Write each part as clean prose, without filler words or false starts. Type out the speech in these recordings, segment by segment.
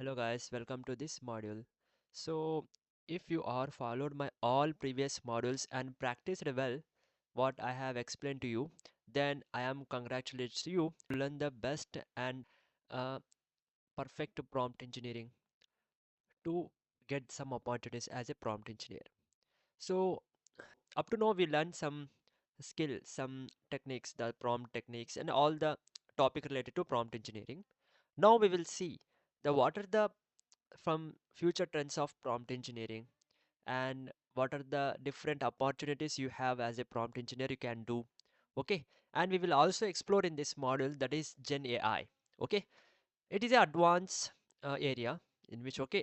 Hello guys, welcome to this module. So if you are followed my all previous modules and practiced well what I have explained to you, then I am congratulates you to learn the best and uh, perfect prompt engineering to get some opportunities as a prompt engineer. So up to now we learned some skill, some techniques, the prompt techniques and all the topic related to prompt engineering. Now we will see the what are the from future trends of prompt engineering and what are the different opportunities you have as a prompt engineer you can do. Okay, and we will also explore in this module that is gen AI. Okay, it is an advanced area in which, okay,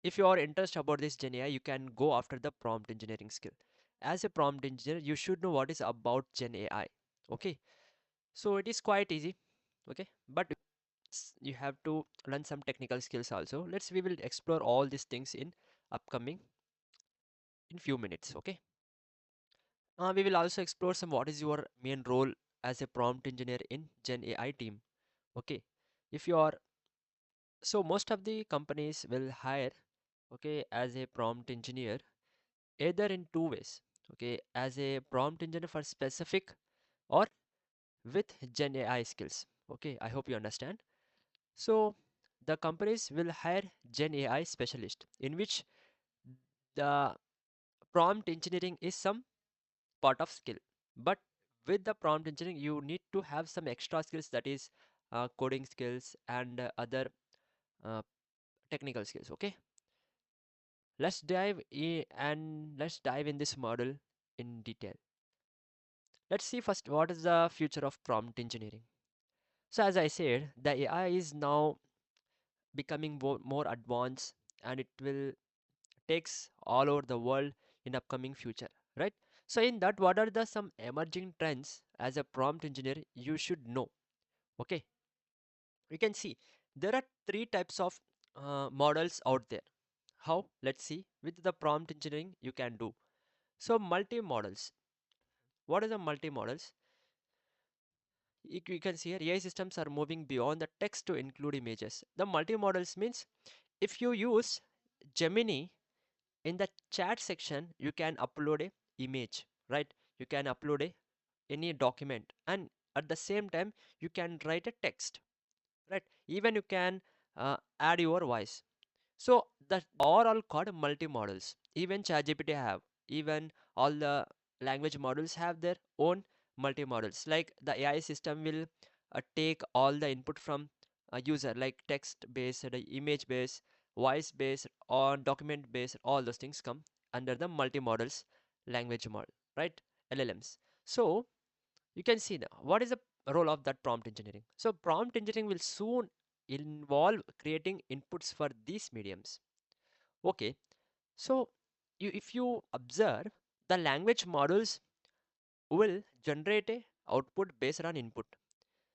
if you are interested about this gen AI, you can go after the prompt engineering skill. As a prompt engineer you should know what is about gen AI. Okay, so it is quite easy. Okay, but you have to learn some technical skills also. We will explore all these things in upcoming in few minutes. Okay, we will also explore some what is your main role as a prompt engineer in gen AI team. Okay, if you are, so most of the companies will hire, okay, as a prompt engineer either in two ways. Okay, as a prompt engineer for specific or with gen AI skills. Okay, I hope you understand. So the companies will hire gen AI specialist in which the prompt engineering is some part of skill, but with the prompt engineering you need to have some extra skills, that is coding skills and other uh, technical skills. Okay, let's dive in this model in detail. Let's see first what is the future of prompt engineering. So as I said, the AI is now becoming more advanced and it will takes all over the world in upcoming future, right? So in that, what are the some emerging trends as a prompt engineer you should know? Okay, you can see there are three types of models out there. How? Let's see. With the prompt engineering you can do so multi models. What are the multi models? You can see here AI systems are moving beyond the text to include images. The multi models means if you use Gemini in the chat section you can upload a image, right? You can upload a any document, and at the same time you can write a text, right? Even you can add your voice. So that are all called multi-models. Even ChatGPT have, even all the language models have their own multi-models. Like the AI system will take all the input from a user, like text-based, image-based, voice-based, or document-based. All those things come under the multi-models language model, right? LLMs. So you can see now what is the role of that prompt engineering. So prompt engineering will soon involve creating inputs for these mediums. Okay, so if you observe, the language models will generate a output based on input.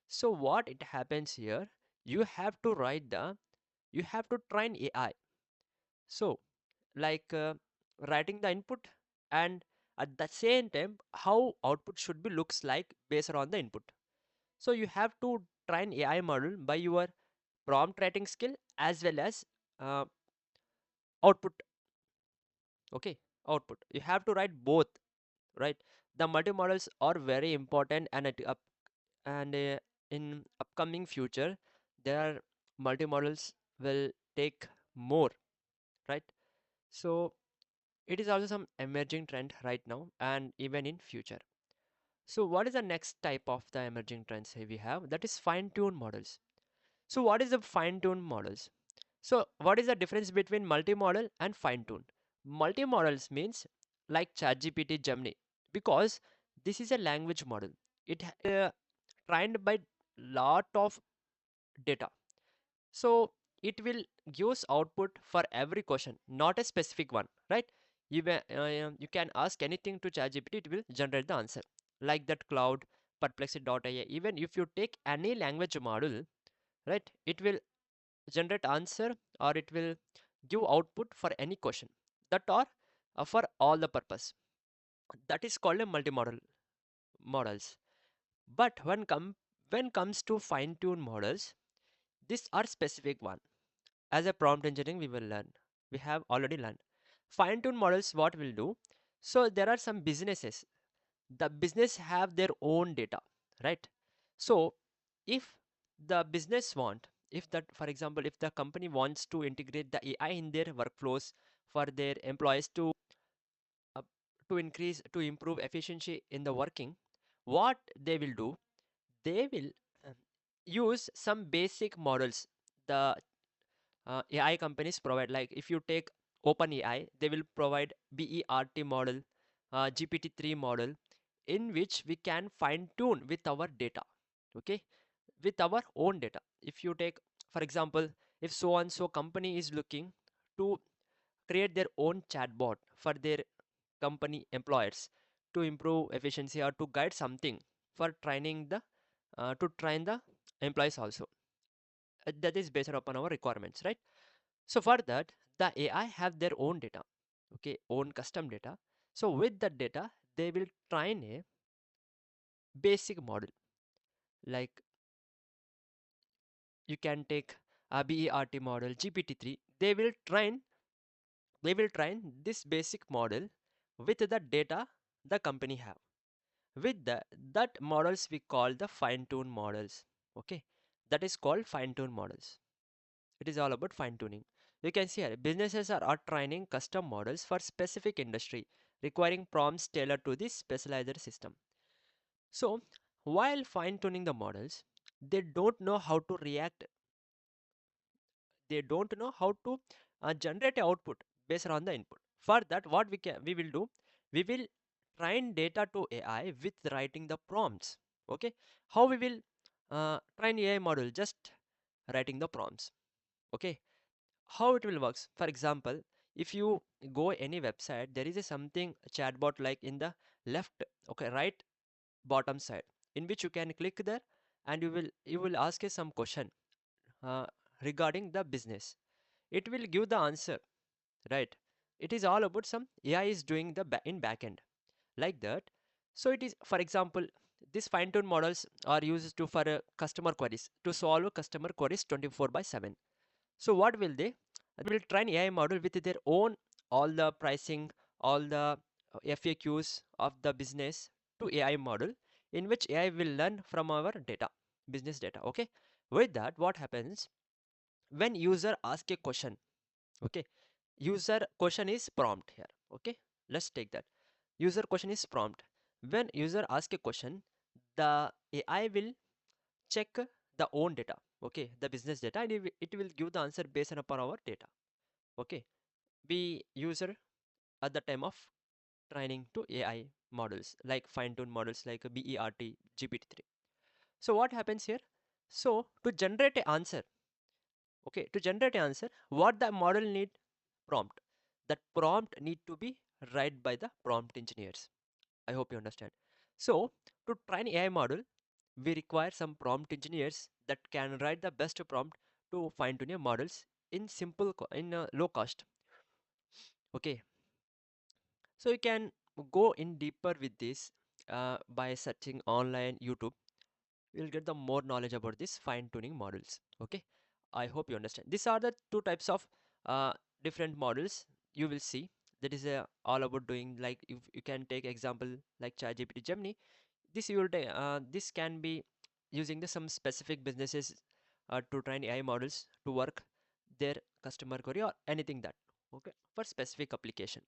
So what it happens here, you have to write the, you have to train AI. So like writing the input, and at the same time how output should be looks like based on the input. So you have to train AI model by your prompt writing skill as well as uh, output. Okay, output. You have to write both, right? The multi-models are very important, and in upcoming future, their multi-models will take more, right? So it is also some emerging trend right now, and even in future. So what is the next type of the emerging trends here we have? That is fine-tuned models. So what is the fine-tuned models? So what is the difference between multi-model and fine-tune? Multi-models means like ChatGPT, Gemini, because this is a language model. It trained by lot of data. So it will gives output for every question, not a specific one, right? You can ask anything to ChatGPT, it will generate the answer. Like that cloud, perplexity.ai. Even if you take any language model, right, it will generate answer or it will give output for any question that are for all the purpose. That is called a multimodal models. But when comes to fine tune models, these are specific one. as a prompt engineering we will learn. We have already learned. Fine tune models, what we'll do. So there are some businesses. The business have their own data, right? So if the business want, if that, for example, if the company wants to integrate the AI in their workflows for their employees uh, to increase, to improve efficiency in the working, what they will do, they will um, use some basic models the AI companies provide. Like if you take OpenAI, they will provide BERT model, GPT-3 model, in which we can fine tune with our data. Okay, with our own data. If you take, for example, if so and so company is looking to create their own chatbot for their company employers to improve efficiency or to guide something for training the to train the employees also. That is based upon our requirements, right? So for that, the AI have their own data, okay, own custom data. So with that data, they will train a basic model. Like you can take a BERT model, GPT-3. They will train this basic model with the data the company have. With that models we call the fine-tune models. Okay, that is called fine-tune models. It is all about fine tuning. You can see here businesses are training custom models for specific industry, requiring prompts tailored to this specialized system. So, while fine tuning the models, they don't know how to react, they don't know how to generate a output based on the input. For that, what we will do, we will train data to AI with writing the prompts. Okay, how we will train AI model? Just writing the prompts. Okay, how it will works, for example, if you go any website, there is a something chatbot like in the left, okay, right bottom side, in which you can click there and you will ask it some question uh, regarding the business. It will give the answer, right? It is all about some AI is doing the in backend, like that. So it is, for example, these fine tune models are used to for customer queries, to solve customer queries 24 by 7. So what will they? They will train AI model with their own all the pricing, all the FAQs of the business to AI model, in which AI will learn from our data, business data. Okay. With that, what happens when user ask a question? Okay. User question is prompt here. Okay. Let's take that. User question is prompt. When user ask a question, the AI will check the own data. Okay, the business data, and it will give the answer based upon our data. Okay, we user at the time of training to AI models like fine-tuned models like BERT, GPT-3. So what happens here? So to generate an answer, okay, to generate an answer, what the model need? Prompt. That prompt need to be write by the prompt engineers. I hope you understand. So to train AI model, we require some prompt engineers that can write the best prompt to fine-tune your models in low cost. Okay, so you can go in deeper with this by searching online YouTube. You'll get the more knowledge about this fine tuning models. Okay, I hope you understand. These are the two types of uh, different models you will see. That is all about doing, like if you can take example like ChatGPT, Gemini. This you will take. This can be using the some specific businesses to train AI models to work their customer query or anything that. Okay, for specific application.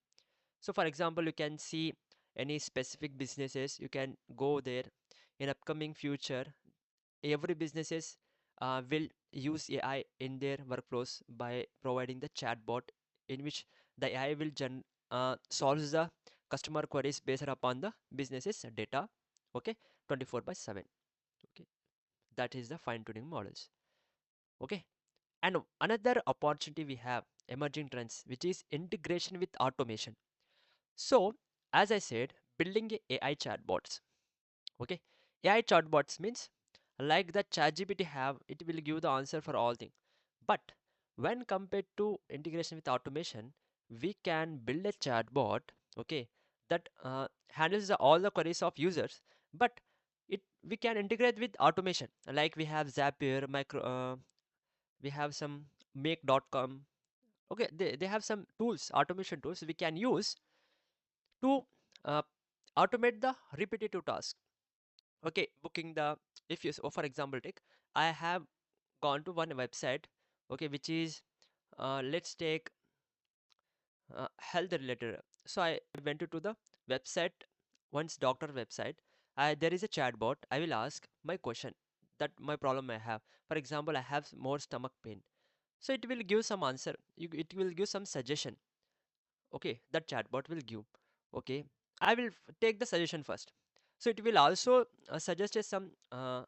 So for example, you can see any specific businesses, you can go there. In upcoming future, every businesses will use AI in their workflows by providing the chatbot, in which the AI will solves the customer queries based upon the businesses data. Okay, 24 by 7. Okay, that is the fine tuning models. Okay, and another opportunity we have, emerging trends, which is integration with automation. So, as I said, building a AI chatbots. Okay, AI chatbots means like the ChatGPT have, it will give the answer for all things. But when compared to integration with automation, we can build a chatbot. Okay, that handles all the queries of users. But we can integrate with automation. Like we have Zapier, we have some make.com. Okay, they have some tools, automation tools we can use to uh, automate the repetitive task. Okay, booking the, if you for example take, I have gone to one website, okay, which is let's take health related. So I went to the website, once doctor website. There is a chatbot. I will ask my question, that my problem I have. For example, I have more stomach pain. So it will give some answer. It will give some suggestion. Okay, that chatbot will give. Okay, I will take the suggestion first. So it will also suggest us some uh,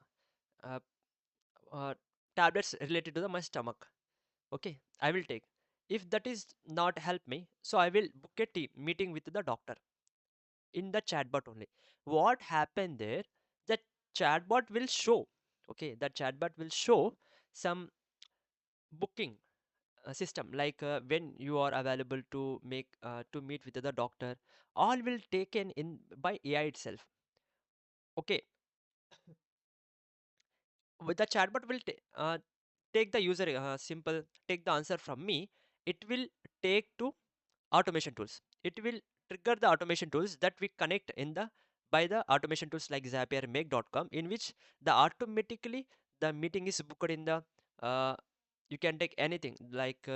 uh, tablets related to my stomach. Okay, I will take. If that is not help me, so I will book a meeting with the doctor in the chatbot only. What happened there? The chatbot will show. Okay, the chatbot will show some booking system, like when you are available to make to meet with the doctor. All will taken in by AI itself. Okay, with the chatbot will take the user simple take the answer from me. It will take to automation tools. It will trigger the automation tools that we connect in the by the automation tools like Zapier, make.com, in which the automatically the meeting is booked in the you can take anything like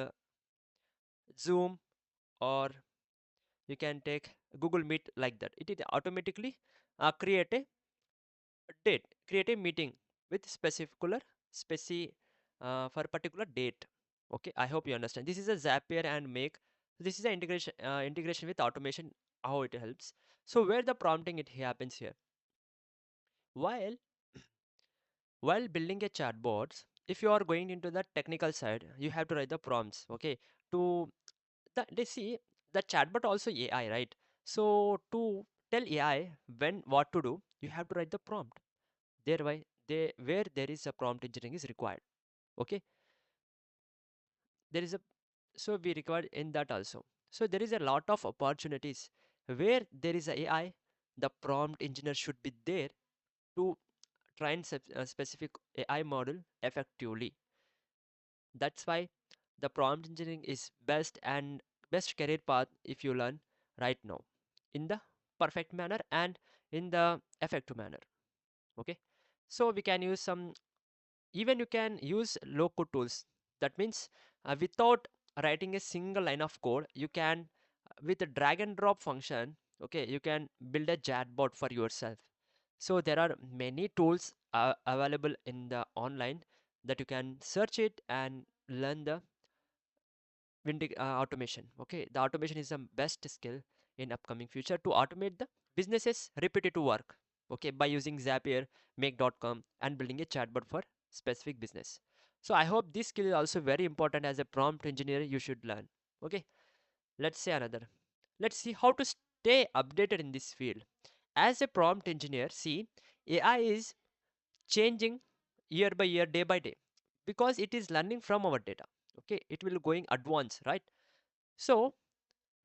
Zoom, or you can take Google Meet, like that. It is automatically create a date, create a meeting with specific for particular date. Okay, I hope you understand. This is a Zapier and make. This is an integration with automation, how it helps. So where the prompting it happens here, while building a chatbot, if you are going into the technical side, you have to write the prompts. Okay, to they see the chatbot also AI, right? So to tell AI when what to do, you have to write the prompt. Thereby, where there is a prompt engineering is required. Okay, there is a, so we require in that also. So there is a lot of opportunities where there is a AI. The prompt engineer should be there to train a specific AI model effectively. That's why the prompt engineering is best and best career path if you learn right now in the perfect manner and in the effective manner. Okay, so we can use some, even you can use low code tools. That means without writing a single line of code, you can with a drag and drop function, okay, you can build a chatbot for yourself. So there are many tools available in the online that you can search it and learn the automation. Okay, the automation is the best skill in upcoming future to automate the businesses repetitive work. Okay, by using Zapier, make.com, and building a chatbot for specific business. So I hope this skill is also very important as a prompt engineer you should learn. Okay, let's say another. Let's see how to stay updated in this field. As a prompt engineer, see, AI is changing year by year, day by day, because it is learning from our data. Okay, it will going advanced, right? So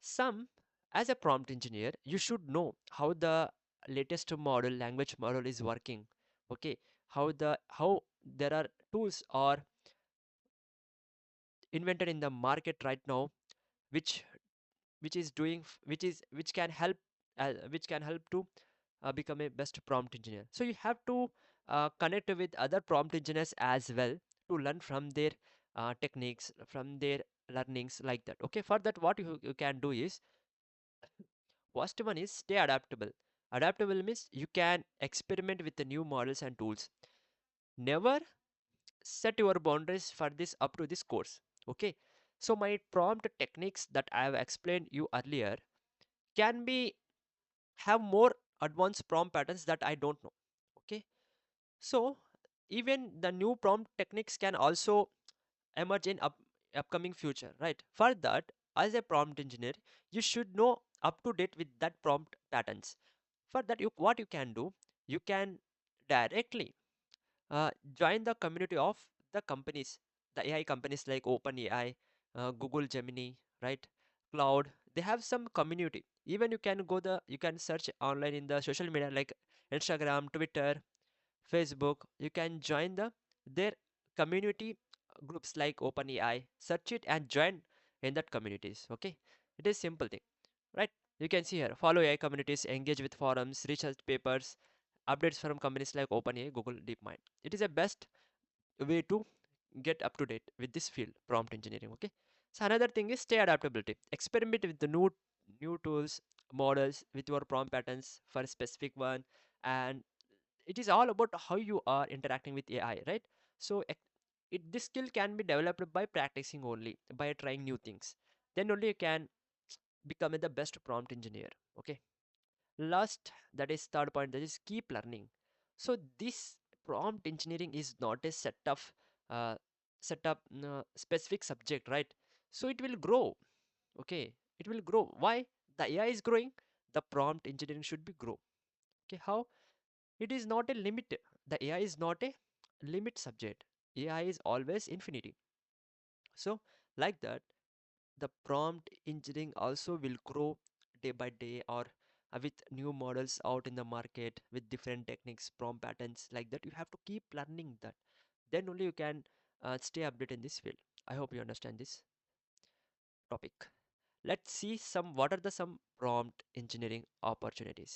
some, as a prompt engineer, you should know how the latest model, language model is working. Okay, how there are tools are invented in the market right now, which is doing which can help to become a best prompt engineer. So you have to connect with other prompt engineers as well to learn from their techniques, from their learnings, like that. Okay, for that what you can do is, first one is stay adaptable. Adaptable means you can experiment with the new models and tools. Never set your boundaries for this up to this course. Okay, so my prompt techniques that I have explained you earlier can be have more advanced prompt patterns that I don't know. Okay, so even the new prompt techniques can also emerge in upcoming future, right? For that, as a prompt engineer, you should know up to date with that prompt patterns. For that, what you can do, you can directly join the community of the companies, the AI companies like OpenAI, Google Gemini, right? Cloud. They have some community. Even you can search online in the social media like Instagram, Twitter, Facebook. You can join their community groups like OpenAI, search it and join in that communities. Okay, it is simple thing, right? You can see here, follow AI communities, engage with forums, research papers, updates from companies like OpenAI, Google, DeepMind. It is a best way to get up to date with this field, prompt engineering. Okay, so another thing is stay adaptability. Experiment with the new tools, models with your prompt patterns for a specific one, and it is all about how you are interacting with AI, right? So this skill can be developed by practicing only, by trying new things. Then only you can become the best prompt engineer. Okay. Last, that is third point, that is keep learning. So this prompt engineering is not a uh, set up specific subject, right? So it will grow. Okay, it will grow. Why? The AI is growing. The prompt engineering should be grow. Okay, how? It is not a limit. The AI is not a limit subject. AI is always infinity. So like that, the prompt engineering also will grow day by day, or with new models out in the market with different techniques, prompt patterns like that. You have to keep learning that. Then only you can stay updated in this field. I hope you understand this topic. Let's see some what are the some prompt engineering opportunities.